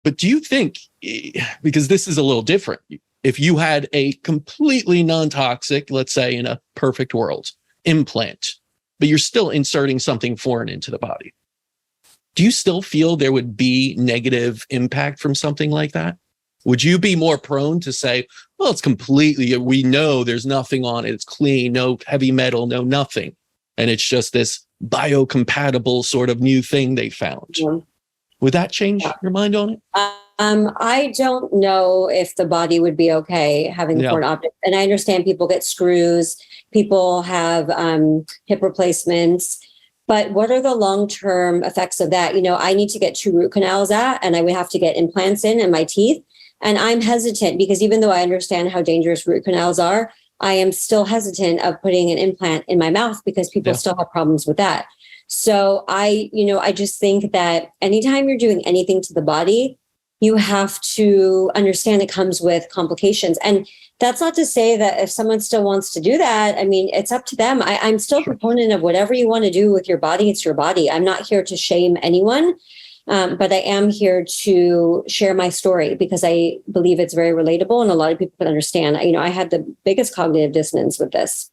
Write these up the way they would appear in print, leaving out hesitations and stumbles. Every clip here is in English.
But do you think, because this is a little different, if you had a completely non-toxic, let's say in a perfect world, implant, but you're still inserting something foreign into the body, do you still feel there would be negative impact from something like that? Would you be more prone to say, well, it's completely, we know there's nothing on it, it's clean, no heavy metal, no nothing, and it's just this biocompatible sort of new thing they found? Yeah. Would that change your mind on it? I don't know if the body would be okay having a foreign object. And I understand people get screws, people have hip replacements, but what are the long-term effects of that? You know, I need to get 2 root canals and I would have to get implants in my teeth. And I'm hesitant because even though I understand how dangerous root canals are, I am still hesitant of putting an implant in my mouth because people still have problems with that. So I just think that anytime you're doing anything to the body, you have to understand it comes with complications. And that's not to say that if someone still wants to do that, I mean, it's up to them. I'm still a proponent of whatever you want to do with your body. It's your body. I'm not here to shame anyone, but I am here to share my story because I believe it's very relatable and a lot of people can understand. You know, I had the biggest cognitive dissonance with this.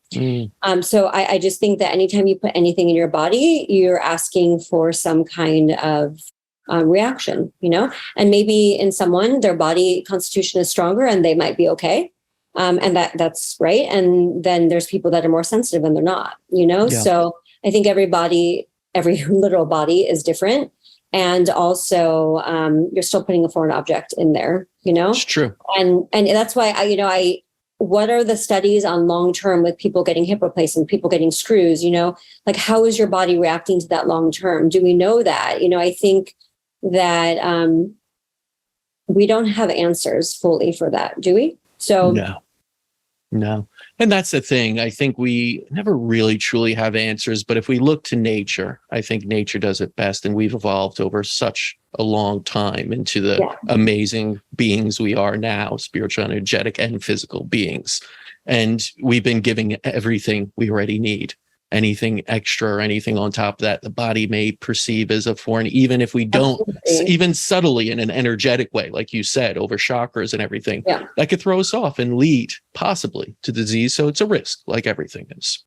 So I just think that anytime you put anything in your body, you're asking for some kind of reaction, you know, and maybe in someone, their body constitution is stronger and they might be okay. And that's right. And then there's people that are more sensitive and they're not, you know? Yeah. So I think every literal body is different. And also you're still putting a foreign object in there, you know? It's true. And that's why what are the studies on long-term with people getting hip replacement, people getting screws, you know, like how is your body reacting to that long-term? Do we know that? You know, I think that we don't have answers fully for that, do we? So no. And that's the thing. I think we never really truly have answers, but if we look to nature, I think nature does it best. And we've evolved over such a long time into the amazing beings we are now, spiritual, energetic, and physical beings. And we've been giving everything we already need. Anything extra or anything on top of that, the body may perceive as a foreign, even if we don't, even subtly in an energetic way, like you said, over chakras and everything, that could throw us off and lead possibly to disease. So it's a risk, like everything is.